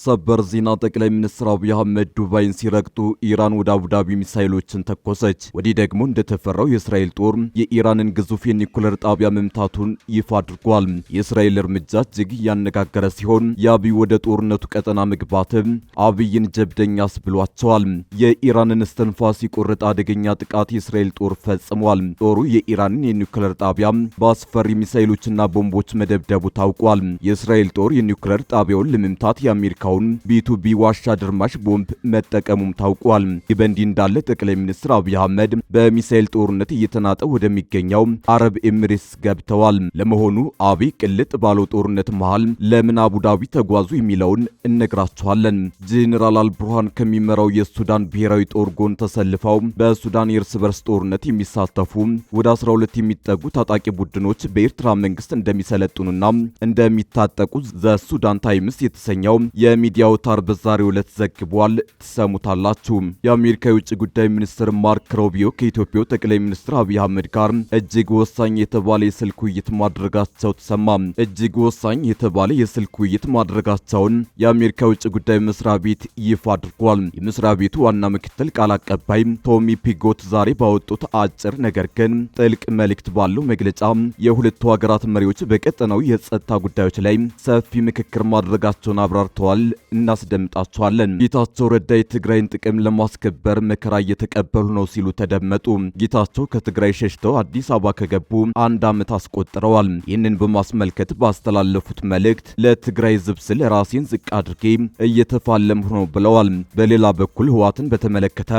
ሰበር ዜና ጠቅላይ ሚኒስትር አብይ አህመድ ዱባይን ሲረግጡ ኢራን ወደ አቡዳቢ ሚሳኤሎችን ተኮሰች። ወዲህ ደግሞ እንደተፈራው የእስራኤል ጦር የኢራንን ግዙፍ የኒኩለር ጣቢያ መምታቱን ይፋ አድርጓል። የእስራኤል እርምጃ እጅግ ያነጋገረ ሲሆን የአብይ ወደ ጦርነቱ ቀጠና መግባትም አብይን ጀብደኛ አስብሏቸዋል። የኢራንን እስትንፋስ ሲቆርጥ አደገኛ ጥቃት የእስራኤል ጦር ፈጽሟል። ጦሩ የኢራንን የኒኩለር ጣቢያ በአስፈሪ ሚሳኤሎችና ቦምቦች መደብደቡ ታውቋል። የእስራኤል ጦር የኒኩለር ጣቢያውን ለመምታት የአሜሪካውን ቢ2ቢ ዋሻ ድርማሽ ቦምብ መጠቀሙም ታውቋል። ይህ በእንዲህ እንዳለ ጠቅላይ ሚኒስትር አብይ አህመድ በሚሳኤል ጦርነት እየተናጠ ወደሚገኘው አረብ ኤሚሬትስ ገብተዋል። ለመሆኑ አብይ ቅልጥ ባለው ጦርነት መሃል ለምን አቡዳቢ ተጓዙ የሚለውን እነግራችኋለን። ጄኔራል አልቡርሃን ከሚመራው የሱዳን ብሔራዊ ጦር ጎን ተሰልፈው በሱዳን የእርስ በርስ ጦርነት የሚሳተፉ ወደ 12 የሚጠጉ ታጣቂ ቡድኖች በኤርትራ መንግስት እንደሚሰለጥኑና እንደሚታጠቁ ዘ ሱዳን ታይምስ የተሰኘው የሚዲያ አውታር በዛሬው ዕለት ዘግቧል። ትሰሙታላችሁ። የአሜሪካ የውጭ ጉዳይ ሚኒስትር ማርክ ሮቢዮ ከኢትዮጵያው ጠቅላይ ሚኒስትር አብይ አህመድ ጋር እጅግ ወሳኝ የተባለ የስልክ ውይይት ማድረጋቸው ተሰማ። እጅግ ወሳኝ የተባለ የስልክ ውይይት ማድረጋቸውን የአሜሪካ የውጭ ጉዳይ መስሪያ ቤት ይፋ አድርጓል። የመስሪያ ቤቱ ዋና ምክትል ቃል አቀባይ ቶሚ ፒጎት ዛሬ ባወጡት አጭር ነገር ግን ጥልቅ መልእክት ባለው መግለጫ የሁለቱ ሀገራት መሪዎች በቀጠናው የጸጥታ ጉዳዮች ላይ ሰፊ ምክክር ማድረጋቸውን አብራርተዋል። እናስደምጣቸዋለን። ጌታቸው ረዳ የትግራይን ጥቅም ለማስከበር መከራ እየተቀበሉ ነው ሲሉ ተደመጡ። ጌታቸው ከትግራይ ሸሽተው አዲስ አበባ ከገቡ 1 ዓመት አስቆጥረዋል። ይህንን በማስመልከት ባስተላለፉት መልእክት ለትግራይ ሕዝብ ስል ራሴን ዝቅ አድርጌ እየተፋለምሁ ነው ብለዋል። በሌላ በኩል ህወሓትን በተመለከተ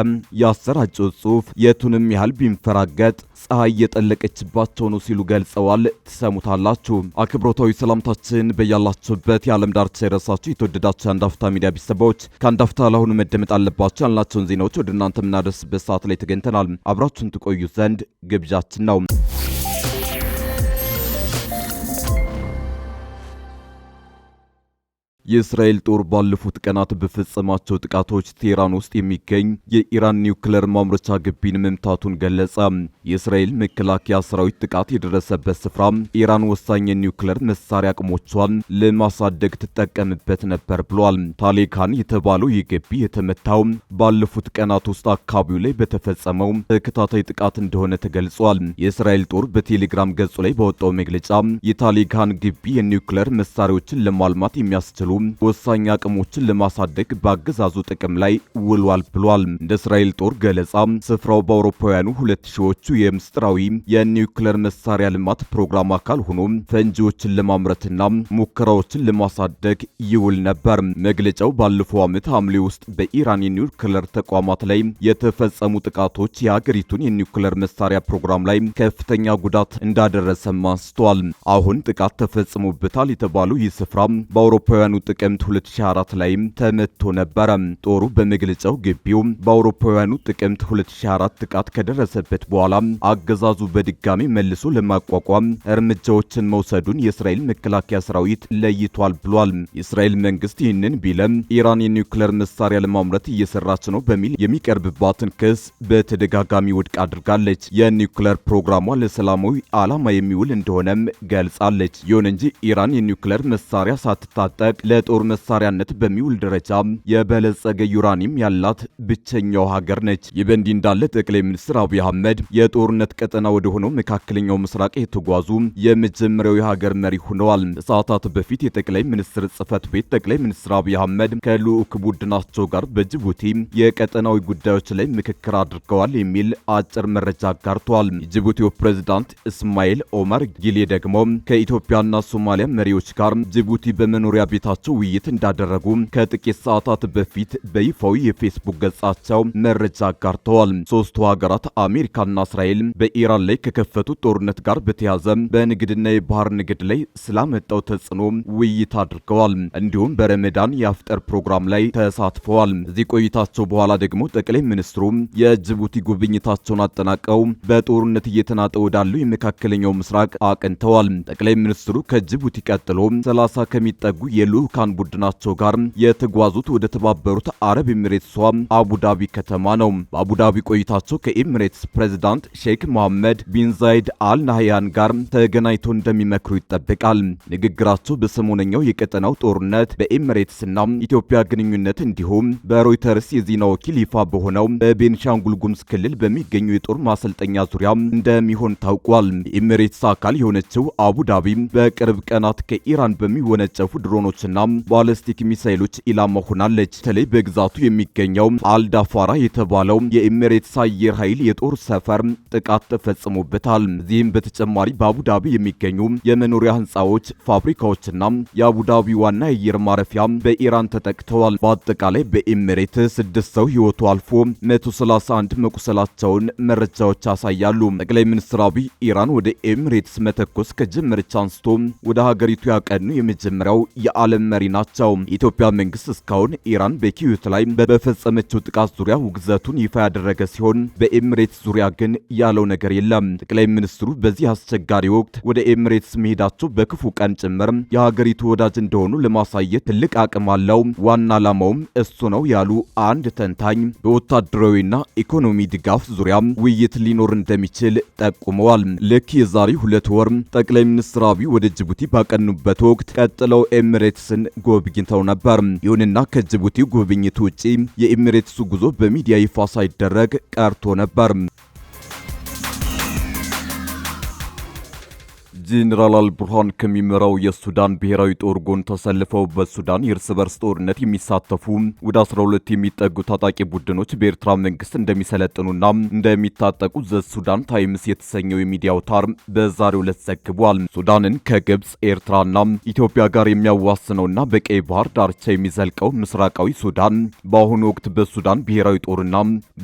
ያሰራጨው ጽሑፍ የቱንም ያህል ቢንፈራገጥ ፀሐይ እየጠለቀችባቸው ነው ሲሉ ገልጸዋል። ትሰሙታላችሁ። አክብሮታዊ ሰላምታችን በያላችሁበት የዓለም ዳርቻ የረሳችሁ የተወደዳችሁ የአንድ አፍታ ሚዲያ ቤተሰቦች ከአንድ አፍታ ለአሁኑ መደመጥ አለባቸው ያልናቸውን ዜናዎች ወደ እናንተ የምናደርስበት ሰዓት ላይ ተገኝተናል። አብራችሁን ትቆዩ ዘንድ ግብዣችን ነው። የእስራኤል ጦር ባለፉት ቀናት በፈጸማቸው ጥቃቶች ቴህራን ውስጥ የሚገኝ የኢራን ኒውክሌር ማምረቻ ግቢን መምታቱን ገለጸ። የእስራኤል መከላከያ ሰራዊት ጥቃት የደረሰበት ስፍራ ኢራን ወሳኝ የኒውክሌር መሳሪያ አቅሞቿን ለማሳደግ ትጠቀምበት ነበር ብሏል። ታሌካን የተባለው ይህ ግቢ የተመታው ባለፉት ቀናት ውስጥ አካባቢው ላይ በተፈጸመው ተከታታይ ጥቃት እንደሆነ ተገልጿል። የእስራኤል ጦር በቴሌግራም ገጹ ላይ ባወጣው መግለጫ የታሌካን ግቢ የኒውክሌር መሳሪያዎችን ለማልማት የሚያስችሉ ወሳኝ አቅሞችን ለማሳደግ በአገዛዙ ጥቅም ላይ ውሏል ብሏል። እንደ እስራኤል ጦር ገለጻ ስፍራው በአውሮፓውያኑ 2000ዎቹ የምስጢራዊ የኒውክሌር መሳሪያ ልማት ፕሮግራም አካል ሆኖ ፈንጂዎችን ለማምረትና ሙከራዎችን ለማሳደግ ይውል ነበር። መግለጫው ባለፈው ዓመት ሐምሌ ውስጥ በኢራን የኒውክሌር ተቋማት ላይ የተፈጸሙ ጥቃቶች የሀገሪቱን የኒውክሌር መሳሪያ ፕሮግራም ላይ ከፍተኛ ጉዳት እንዳደረሰም አንስቷል። አሁን ጥቃት ተፈጽሞበታል የተባለው ይህ ስፍራ በአውሮፓውያኑ ጥቅምት 2004 ላይ ተመቶ ነበር። ጦሩ በመግለጫው ግቢው በአውሮፓውያኑ ጥቅምት 2004 ጥቃት ከደረሰበት በኋላ አገዛዙ በድጋሚ መልሶ ለማቋቋም እርምጃዎችን መውሰዱን የእስራኤል መከላከያ ሰራዊት ለይቷል ብሏል። የእስራኤል መንግስት ይህንን ቢለም ኢራን የኒውክሌር መሳሪያ ለማምረት እየሰራች ነው በሚል የሚቀርብባትን ክስ በተደጋጋሚ ውድቅ አድርጋለች። የኒውክሌር ፕሮግራሟ ለሰላማዊ ዓላማ የሚውል እንደሆነም ገልጻለች። ይሁን እንጂ ኢራን የኒውክሌር መሳሪያ ሳትታጠቅ ለጦር መሳሪያነት በሚውል ደረጃ የበለጸገ ዩራኒየም ያላት ብቸኛው ሀገር ነች። ይህ በእንዲህ እንዳለ ጠቅላይ ሚኒስትር አብይ አህመድ የጦርነት ቀጠና ወደ ሆነው መካከለኛው ምስራቅ የተጓዙ የመጀመሪያው የሀገር መሪ ሆነዋል። ሰዓታት በፊት የጠቅላይ ሚኒስትር ጽህፈት ቤት ጠቅላይ ሚኒስትር አብይ አህመድ ከልዑክ ቡድናቸው ጋር በጅቡቲ የቀጠናዊ ጉዳዮች ላይ ምክክር አድርገዋል የሚል አጭር መረጃ አጋርተዋል። የጅቡቲው ፕሬዝዳንት እስማኤል ኦመር ጊሌ ደግሞ ከኢትዮጵያና ሶማሊያ መሪዎች ጋር ጅቡቲ በመኖሪያ ቤታቸው ውይይት እንዳደረጉ ከጥቂት ሰዓታት በፊት በይፋዊ የፌስቡክ ገጻቸው መረጃ አጋርተዋል። ሶስቱ ሀገራት አሜሪካና እስራኤል በኢራን ላይ ከከፈቱት ጦርነት ጋር በተያያዘ በንግድና የባህር ንግድ ላይ ስላመጣው ተጽዕኖ ውይይት አድርገዋል። እንዲሁም በረመዳን የአፍጠር ፕሮግራም ላይ ተሳትፈዋል። እዚህ ቆይታቸው በኋላ ደግሞ ጠቅላይ ሚኒስትሩ የጅቡቲ ጉብኝታቸውን አጠናቀው በጦርነት እየተናጠ ወዳለው የመካከለኛው ምስራቅ አቅንተዋል። ጠቅላይ ሚኒስትሩ ከጅቡቲ ቀጥሎ 30 ከሚጠጉ የልዑክ ከልዑካን ቡድናቸው ጋር የተጓዙት ወደ ተባበሩት አረብ ኤሚሬትሷ አቡዳቢ ከተማ ነው። በአቡዳቢ ቆይታቸው ከኤሚሬትስ ፕሬዝዳንት ሼክ መሐመድ ቢን ዛይድ አል ናህያን ጋር ተገናኝተው እንደሚመክሩ ይጠበቃል። ንግግራቸው በሰሞነኛው የቀጠናው ጦርነት በኤሚሬትስና ኢትዮጵያ ግንኙነት እንዲሁም በሮይተርስ የዜና ወኪል ይፋ በሆነው በቤንሻንጉል ጉሙዝ ክልል በሚገኙ የጦር ማሰልጠኛ ዙሪያ እንደሚሆን ታውቋል። የኤሚሬትስ አካል የሆነችው አቡዳቢ በቅርብ ቀናት ከኢራን በሚወነጨፉ ድሮኖችና ባለስቲክ ሚሳይሎች ኢላማ ሆናለች። በተለይ በግዛቱ የሚገኘው አልዳፋራ የተባለው የኤሚሬትስ አየር ኃይል የጦር ሰፈር ጥቃት ተፈጽሞበታል። እዚህም በተጨማሪ በአቡዳቢ የሚገኙ የመኖሪያ ህንፃዎች፣ ፋብሪካዎችና የአቡዳቢ ዋና የአየር ማረፊያ በኢራን ተጠቅተዋል። በአጠቃላይ በኤሚሬትስ 6 ሰው ህይወቱ አልፎ 131 መቁሰላቸውን መረጃዎች ያሳያሉ። ጠቅላይ ሚኒስትር አብይ ኢራን ወደ ኤሚሬትስ መተኮስ ከጀመረች አንስቶ ወደ ሀገሪቱ ያቀኑ የመጀመሪያው የዓለም መሪ ናቸው። የኢትዮጵያ መንግስት እስካሁን ኢራን በኪዩት ላይ በፈጸመችው ጥቃት ዙሪያ ውግዘቱን ይፋ ያደረገ ሲሆን በኤሚሬትስ ዙሪያ ግን ያለው ነገር የለም። ጠቅላይ ሚኒስትሩ በዚህ አስቸጋሪ ወቅት ወደ ኤሚሬትስ መሄዳቸው በክፉ ቀን ጭምር የሀገሪቱ ወዳጅ እንደሆኑ ለማሳየት ትልቅ አቅም አለው፣ ዋና ዓላማውም እሱ ነው ያሉ አንድ ተንታኝ በወታደራዊና ኢኮኖሚ ድጋፍ ዙሪያ ውይይት ሊኖር እንደሚችል ጠቁመዋል። ልክ የዛሬ 2 ወር ጠቅላይ ሚኒስትር አብይ ወደ ጅቡቲ ባቀኑበት ወቅት ቀጥለው ኤሚሬትስን ጎብኝተው ነበር። ይሁንና ከጅቡቲ ጉብኝት ውጪ የኤሚሬትሱ ጉዞ በሚዲያ ይፋ ሳይደረግ ቀርቶ ነበር። ጄኔራል አልቡርሃን ከሚመራው የሱዳን ብሔራዊ ጦር ጎን ተሰልፈው በሱዳን የእርስ በርስ ጦርነት የሚሳተፉ ወደ 12 የሚጠጉ ታጣቂ ቡድኖች በኤርትራ መንግስት እንደሚሰለጥኑና እንደሚታጠቁ ዘ ሱዳን ታይምስ የተሰኘው የሚዲያ አውታር በዛሬው ዕለት ዘግቧል። ሱዳንን ከግብጽ ኤርትራና ኢትዮጵያ ጋር የሚያዋስነውና በቀይ ባህር ዳርቻ የሚዘልቀው ምስራቃዊ ሱዳን በአሁኑ ወቅት በሱዳን ብሔራዊ ጦርና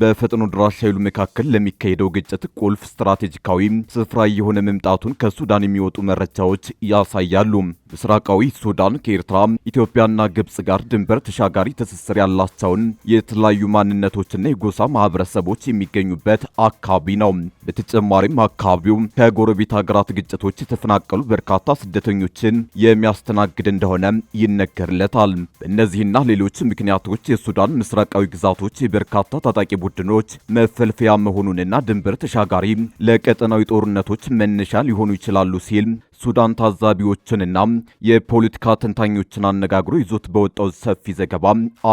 በፈጥኖ ድራሽ ኃይሉ መካከል ለሚካሄደው ግጭት ቁልፍ ስትራቴጂካዊ ስፍራ የሆነ መምጣቱን ከሱዳን የሚወጡ መረጃዎች ያሳያሉ። ምስራቃዊ ሱዳን ከኤርትራ ኢትዮጵያና ግብጽ ጋር ድንበር ተሻጋሪ ትስስር ያላቸውን የተለያዩ ማንነቶችና የጎሳ ማህበረሰቦች የሚገኙበት አካባቢ ነው። በተጨማሪም አካባቢው ከጎረቤት ሀገራት ግጭቶች የተፈናቀሉ በርካታ ስደተኞችን የሚያስተናግድ እንደሆነ ይነገርለታል። በእነዚህና ሌሎች ምክንያቶች የሱዳን ምስራቃዊ ግዛቶች የበርካታ ታጣቂ ቡድኖች መፈልፈያ መሆኑንና ድንበር ተሻጋሪ ለቀጠናዊ ጦርነቶች መነሻ ሊሆኑ ይችላሉ ሲል ሱዳን ታዛቢዎችንና የፖለቲካ ተንታኞችን አነጋግሮ ይዞት በወጣው ሰፊ ዘገባ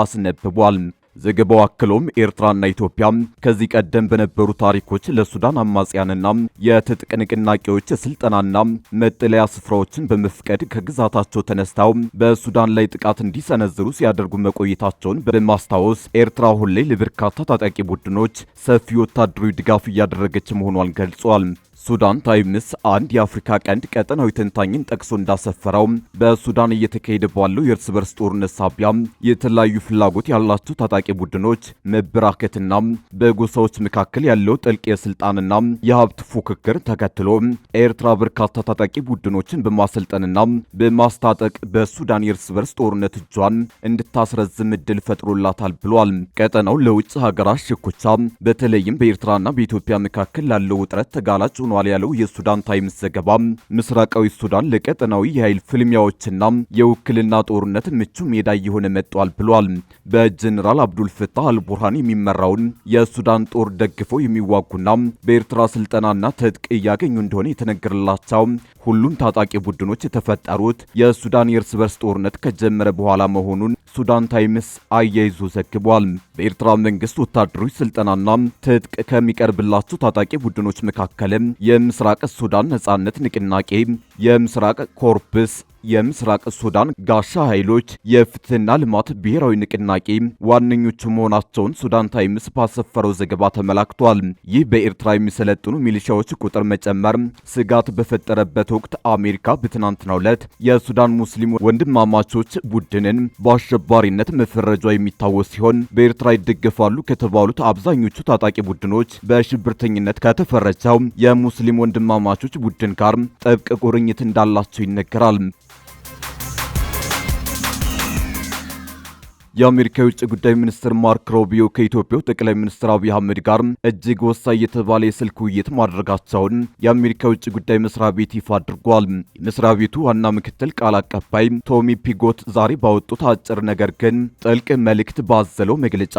አስነብቧል። ዘገባው አክሎም ኤርትራና ኢትዮጵያ ከዚህ ቀደም በነበሩ ታሪኮች ለሱዳን አማጽያንና የትጥቅ ንቅናቄዎች ስልጠናና መጠለያ ስፍራዎችን በመፍቀድ ከግዛታቸው ተነስተው በሱዳን ላይ ጥቃት እንዲሰነዝሩ ሲያደርጉ መቆየታቸውን በማስታወስ ኤርትራ አሁን ላይ ለበርካታ ታጣቂ ቡድኖች ሰፊ ወታደራዊ ድጋፍ እያደረገች መሆኗን ገልጿል። ሱዳን ታይምስ አንድ የአፍሪካ ቀንድ ቀጠናዊ ተንታኝን ጠቅሶ እንዳሰፈረው በሱዳን እየተካሄደ ባለው የእርስ በርስ ጦርነት ሳቢያ የተለያዩ ፍላጎት ያላቸው ታጣቂ ቡድኖች መበራከትና በጎሳዎች መካከል ያለው ጥልቅ የስልጣንና የሀብት ፉክክር ተከትሎ ኤርትራ በርካታ ታጣቂ ቡድኖችን በማሰልጠንና በማስታጠቅ በሱዳን የእርስ በርስ ጦርነት እጇን እንድታስረዝም እድል ፈጥሮላታል ብሏል። ቀጠናው ለውጭ ሀገራት ሽኩቻ በተለይም በኤርትራና በኢትዮጵያ መካከል ላለው ውጥረት ተጋላጭ ሆኗል ያለው የሱዳን ታይምስ ዘገባ ምስራቃዊ ሱዳን ለቀጠናዊ የኃይል ፍልሚያዎችና የውክልና ጦርነት ምቹ ሜዳ እየሆነ መጥቷል ብሏል። በጀነራል አብዱል ፈታህ አልቡርሃን የሚመራውን የሱዳን ጦር ደግፈው የሚዋጉና በኤርትራ ስልጠናና ትጥቅ እያገኙ እንደሆነ የተነገረላቸው ሁሉም ታጣቂ ቡድኖች የተፈጠሩት የሱዳን የእርስ በርስ ጦርነት ከጀመረ በኋላ መሆኑን ሱዳን ታይምስ አያይዞ ዘግቧል። በኤርትራ መንግስት ወታደሮች ስልጠናና ትጥቅ ከሚቀርብላቸው ታጣቂ ቡድኖች መካከል የምስራቅ ሱዳን ነጻነት ንቅናቄ፣ የምስራቅ ኮርፕስ፣ የምስራቅ ሱዳን ጋሻ ኃይሎች፣ የፍትህና ልማት ብሔራዊ ንቅናቄ ዋነኞቹ መሆናቸውን ሱዳን ታይምስ ባሰፈረው ዘገባ ተመላክቷል። ይህ በኤርትራ የሚሰለጥኑ ሚሊሻዎች ቁጥር መጨመር ስጋት በፈጠረበት ወቅት አሜሪካ በትናንትናው ዕለት የሱዳን ሙስሊም ወንድማማቾች ቡድንን በአሸባሪነት መፈረጇ የሚታወስ ሲሆን በኤርትራ ይደገፋሉ ከተባሉት አብዛኞቹ ታጣቂ ቡድኖች በሽብርተኝነት ከተፈረጀው የሙስሊም ወንድማማቾች ቡድን ጋር ጥብቅ ቁርኝት እንዳላቸው ይነገራል። የአሜሪካ የውጭ ጉዳይ ሚኒስትር ማርክ ሮቢዮ ከኢትዮጵያው ጠቅላይ ሚኒስትር አብይ አህመድ ጋር እጅግ ወሳኝ የተባለ የስልክ ውይይት ማድረጋቸውን የአሜሪካ የውጭ ጉዳይ መስሪያ ቤት ይፋ አድርጓል። የመስሪያ ቤቱ ዋና ምክትል ቃል አቀባይ ቶሚ ፒጎት ዛሬ ባወጡት አጭር ነገር ግን ጥልቅ መልእክት ባዘለው መግለጫ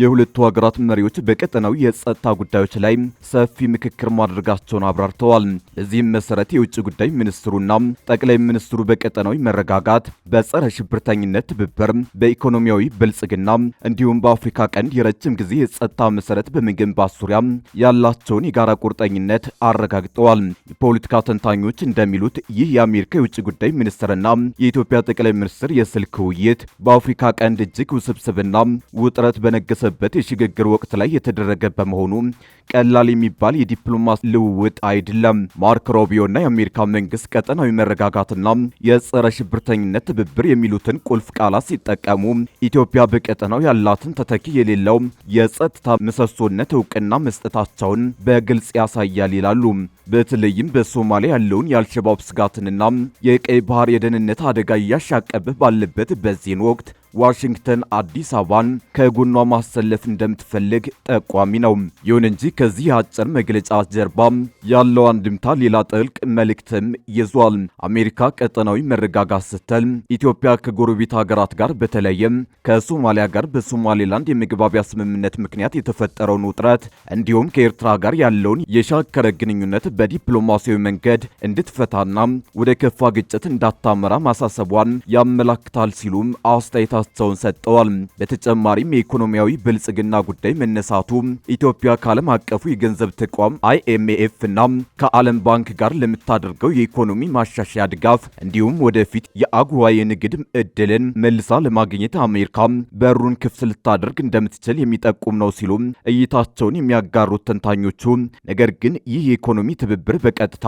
የሁለቱ ሀገራት መሪዎች በቀጠናዊ የጸጥታ ጉዳዮች ላይ ሰፊ ምክክር ማድረጋቸውን አብራርተዋል። ለዚህም መሰረት የውጭ ጉዳይ ሚኒስትሩና ጠቅላይ ሚኒስትሩ በቀጠናዊ መረጋጋት፣ በጸረ ሽብርተኝነት ትብብር፣ በኢኮኖሚያዊ ብልጽግና እንዲሁም በአፍሪካ ቀንድ የረጅም ጊዜ የጸጥታ መሰረት በመገንባት ዙሪያ ያላቸውን የጋራ ቁርጠኝነት አረጋግጠዋል። የፖለቲካ ተንታኞች እንደሚሉት ይህ የአሜሪካ የውጭ ጉዳይ ሚኒስትርና የኢትዮጵያ ጠቅላይ ሚኒስትር የስልክ ውይይት በአፍሪካ ቀንድ እጅግ ውስብስብና ውጥረት በነገሰበት የሽግግር ወቅት ላይ የተደረገ በመሆኑ ቀላል የሚባል የዲፕሎማሲ ልውውጥ አይደለም። ማርክ ሮቢዮና የአሜሪካ መንግስት ቀጠናዊ መረጋጋትና የጸረ ሽብርተኝነት ትብብር የሚሉትን ቁልፍ ቃላት ሲጠቀሙ ኢትዮጵያ በቀጠናው ያላትን ተተኪ የሌለው የጸጥታ ምሰሶነት እውቅና መስጠታቸውን በግልጽ ያሳያል ይላሉ። በተለይም በሶማሊያ ያለውን የአልሸባብ ስጋትንና የቀይ ባህር የደህንነት አደጋ እያሻቀበ ባለበት በዚህን ወቅት ዋሽንግተን አዲስ አበባን ከጎኗ ማሰለፍ እንደምትፈልግ ጠቋሚ ነው። ይሁን እንጂ ከዚህ አጭር መግለጫ ጀርባ ያለው አንድምታ ሌላ ጥልቅ መልእክትም ይዟል። አሜሪካ ቀጠናዊ መረጋጋት ስትል ኢትዮጵያ ከጎረቤት ሀገራት ጋር በተለይም ከሶማሊያ ጋር በሶማሌላንድ የመግባቢያ ስምምነት ምክንያት የተፈጠረውን ውጥረት እንዲሁም ከኤርትራ ጋር ያለውን የሻከረ ግንኙነት በዲፕሎማሲያዊ መንገድ እንድትፈታና ወደ ከፋ ግጭት እንዳታመራ ማሳሰቧን ያመላክታል ሲሉም አስተያየታቸውን ሰጥተዋል። በተጨማሪም የኢኮኖሚያዊ ብልጽግና ጉዳይ መነሳቱ ኢትዮጵያ ከዓለም አቀፉ የገንዘብ ተቋም IMF እና ከዓለም ባንክ ጋር ለምታደርገው የኢኮኖሚ ማሻሻያ ድጋፍ እንዲሁም ወደፊት የአጉዋ የንግድ ዕድልን መልሳ ለማግኘት አሜሪካ በሩን ክፍት ልታደርግ እንደምትችል የሚጠቁም ነው ሲሉ እይታቸውን የሚያጋሩት ተንታኞቹ፣ ነገር ግን ይህ የኢኮኖሚ ትብብር በቀጥታ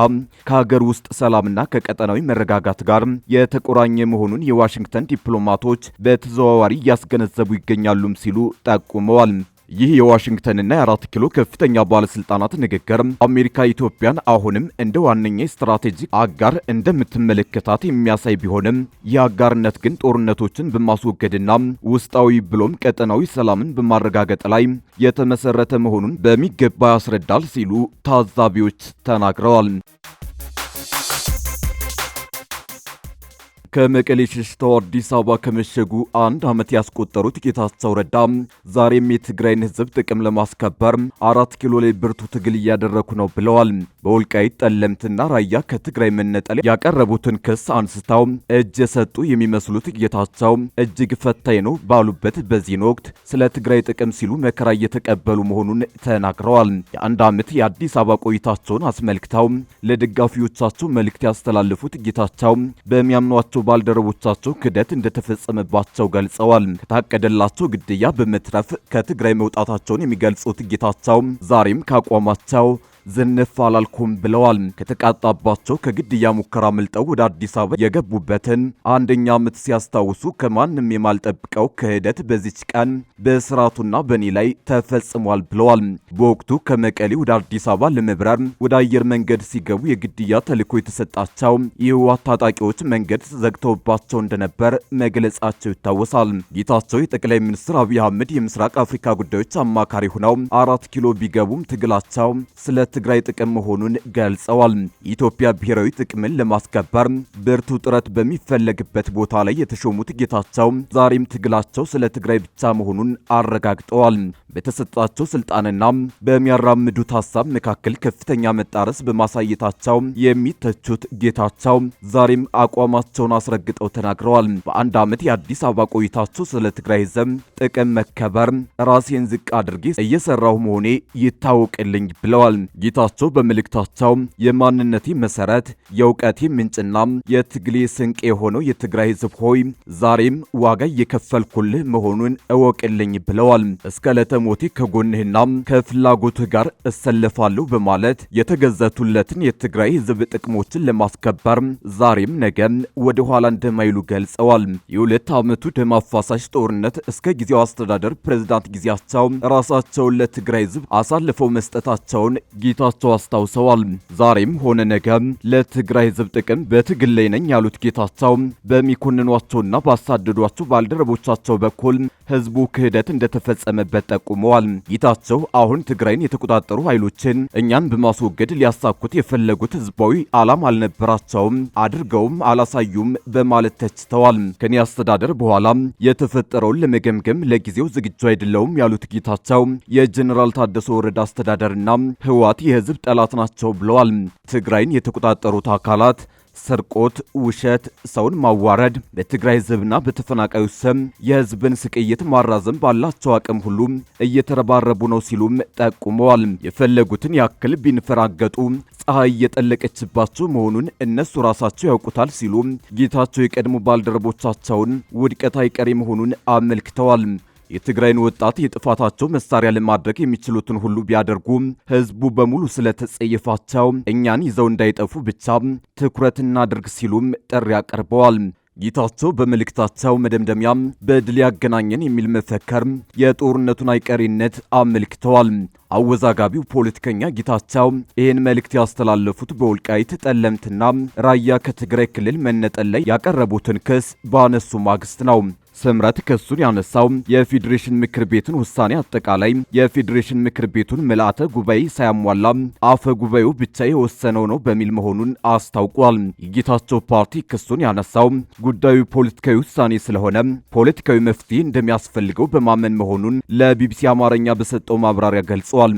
ከሀገር ውስጥ ሰላምና ከቀጠናዊ መረጋጋት ጋር የተቆራኘ መሆኑን የዋሽንግተን ዲፕሎማቶች በተዘዋዋሪ እያስገነዘቡ ይገኛሉም ሲሉ ጠቁመዋል። ይህ የዋሽንግተንና የአራት ኪሎ ከፍተኛ ባለስልጣናት ንግግር አሜሪካ ኢትዮጵያን አሁንም እንደ ዋነኛ ስትራቴጂክ አጋር እንደምትመለከታት የሚያሳይ ቢሆንም ይህ አጋርነት ግን ጦርነቶችን በማስወገድና ውስጣዊ ብሎም ቀጠናዊ ሰላምን በማረጋገጥ ላይ የተመሰረተ መሆኑን በሚገባ ያስረዳል ሲሉ ታዛቢዎች ተናግረዋል። ከመቀሌ ሸሽተው አዲስ አበባ ከመሸጉ አንድ ዓመት ያስቆጠሩት ጌታቸው ረዳ ዛሬም የትግራይን ሕዝብ ጥቅም ለማስከበር 4 ኪሎ ላይ ብርቱ ትግል እያደረኩ ነው ብለዋል። በወልቃይት ጠለምትና ራያ ከትግራይ መነጠል ያቀረቡትን ክስ አንስተው እጅ የሰጡ የሚመስሉት ጌታቸው እጅግ ፈታኝ ነው ባሉበት በዚህን ወቅት ስለ ትግራይ ጥቅም ሲሉ መከራ እየተቀበሉ መሆኑን ተናግረዋል። የአንድ ዓመት የአዲስ አበባ ቆይታቸውን አስመልክተው ለደጋፊዎቻቸው መልእክት ያስተላለፉት ጌታቸው በሚያምኗቸው ባልደረቦቻቸው ክደት እንደተፈጸመባቸው ገልጸዋል። ከታቀደላቸው ግድያ በመትረፍ ከትግራይ መውጣታቸውን የሚገልጹት ጌታቸው ዛሬም ካቋማቸው ዝንፍ አላልኩም ብለዋል። ከተቃጣባቸው ከግድያ ሙከራ መልጠው ወደ አዲስ አበባ የገቡበትን አንደኛ ዓመት ሲያስታውሱ ከማንም የማልጠብቀው ክህደት በዚች ቀን በስርዓቱና በእኔ ላይ ተፈጽሟል ብለዋል። በወቅቱ ከመቀሌ ወደ አዲስ አበባ ለመብረር ወደ አየር መንገድ ሲገቡ የግድያ ተልዕኮ የተሰጣቸው የህወሓት ታጣቂዎች መንገድ ዘግተውባቸው እንደነበር መግለጻቸው ይታወሳል። ጌታቸው የጠቅላይ ሚኒስትር አብይ አህመድ የምስራቅ አፍሪካ ጉዳዮች አማካሪ ሆነው 4 ኪሎ ቢገቡም ትግላቸው ስለ ትግራይ ጥቅም መሆኑን ገልጸዋል። የኢትዮጵያ ብሔራዊ ጥቅምን ለማስከበር ብርቱ ጥረት በሚፈለግበት ቦታ ላይ የተሾሙት ጌታቸው ዛሬም ትግላቸው ስለ ትግራይ ብቻ መሆኑን አረጋግጠዋል። በተሰጣቸው ስልጣንና በሚያራምዱት ሐሳብ መካከል ከፍተኛ መጣረስ በማሳየታቸው የሚተቹት ጌታቸው ዛሬም አቋማቸውን አስረግጠው ተናግረዋል። በአንድ ዓመት የአዲስ አበባ ቆይታቸው ስለ ትግራይ ሕዝብ ጥቅም መከበር ራሴን ዝቅ አድርጌ እየሰራሁ መሆኔ ይታወቅልኝ ብለዋል። ጌታቸው በመልእክታቸው የማንነቴ መሰረት የእውቀቴ ምንጭና የትግሌ ስንቅ የሆነው የትግራይ ሕዝብ ሆይ ዛሬም ዋጋ እየከፈልኩልህ መሆኑን እወቅልኝ ብለዋል። እስከ ለተሞቴ ከጎንህና ከፍላጎትህ ጋር እሰለፋለሁ በማለት የተገዘቱለትን የትግራይ ሕዝብ ጥቅሞችን ለማስከበር ዛሬም ነገም ወደ ኋላ እንደማይሉ ገልጸዋል። የሁለት ዓመቱ ደም አፋሳሽ ጦርነት እስከ ጊዜው አስተዳደር ፕሬዝዳንት ጊዜያቸው ራሳቸውን ለትግራይ ሕዝብ አሳልፈው መስጠታቸውን ጌታቸው አስታውሰዋል። ዛሬም ሆነ ነገ ለትግራይ ህዝብ ጥቅም በትግል ላይ ነኝ ያሉት ጌታቸው በሚኮንኗቸውና ባሳደዷቸው ባልደረቦቻቸው በኩል ህዝቡ ክህደት እንደተፈጸመበት ጠቁመዋል። ጌታቸው አሁን ትግራይን የተቆጣጠሩ ኃይሎችን እኛን በማስወገድ ሊያሳኩት የፈለጉት ህዝባዊ ዓላማ አልነበራቸውም፣ አድርገውም አላሳዩም በማለት ተችተዋል። ከኔ አስተዳደር በኋላ የተፈጠረውን ለመገምገም ለጊዜው ዝግጁ አይደለውም ያሉት ጌታቸው የጀነራል ታደሰ ወረደ አስተዳደርና ህወሓት የህዝብ ጠላት ናቸው ብለዋል። ትግራይን የተቆጣጠሩት አካላት ስርቆት፣ ውሸት፣ ሰውን ማዋረድ፣ በትግራይ ህዝብና በተፈናቃዩ ስም የህዝብን ስቅይት ማራዘም ባላቸው አቅም ሁሉ እየተረባረቡ ነው ሲሉም ጠቁመዋል። የፈለጉትን ያክል ቢንፈራገጡ ፀሐይ እየጠለቀችባቸው መሆኑን እነሱ ራሳቸው ያውቁታል ሲሉ ጌታቸው የቀድሞ ባልደረቦቻቸውን ውድቀት አይቀሬ መሆኑን አመልክተዋል። የትግራይን ወጣት የጥፋታቸው መሳሪያ ለማድረግ የሚችሉትን ሁሉ ቢያደርጉ ህዝቡ በሙሉ ስለተጸየፋቸው እኛን ይዘው እንዳይጠፉ ብቻ ትኩረት እናድርግ ሲሉም ጥሪ አቀርበዋል። ጌታቸው በመልእክታቸው መደምደሚያ በድል ያገናኘን የሚል መፈክር የጦርነቱን አይቀሬነት አመልክተዋል። አወዛጋቢው ፖለቲከኛ ጌታቸው ይህን መልእክት ያስተላለፉት በወልቃይት ጠለምትና ራያ ከትግራይ ክልል መነጠል ላይ ያቀረቡትን ክስ ባነሱ ማግስት ነው። ስምረት ክሱን ያነሳው የፌዴሬሽን ምክር ቤቱን ውሳኔ አጠቃላይ የፌዴሬሽን ምክር ቤቱን ምልአተ ጉባኤ ሳያሟላ አፈ ጉባኤው ብቻ የወሰነው ነው በሚል መሆኑን አስታውቋል። የጌታቸው ፓርቲ ክሱን ያነሳው ጉዳዩ ፖለቲካዊ ውሳኔ ስለሆነ ፖለቲካዊ መፍትሄ እንደሚያስፈልገው በማመን መሆኑን ለቢቢሲ አማርኛ በሰጠው ማብራሪያ ገልጿል።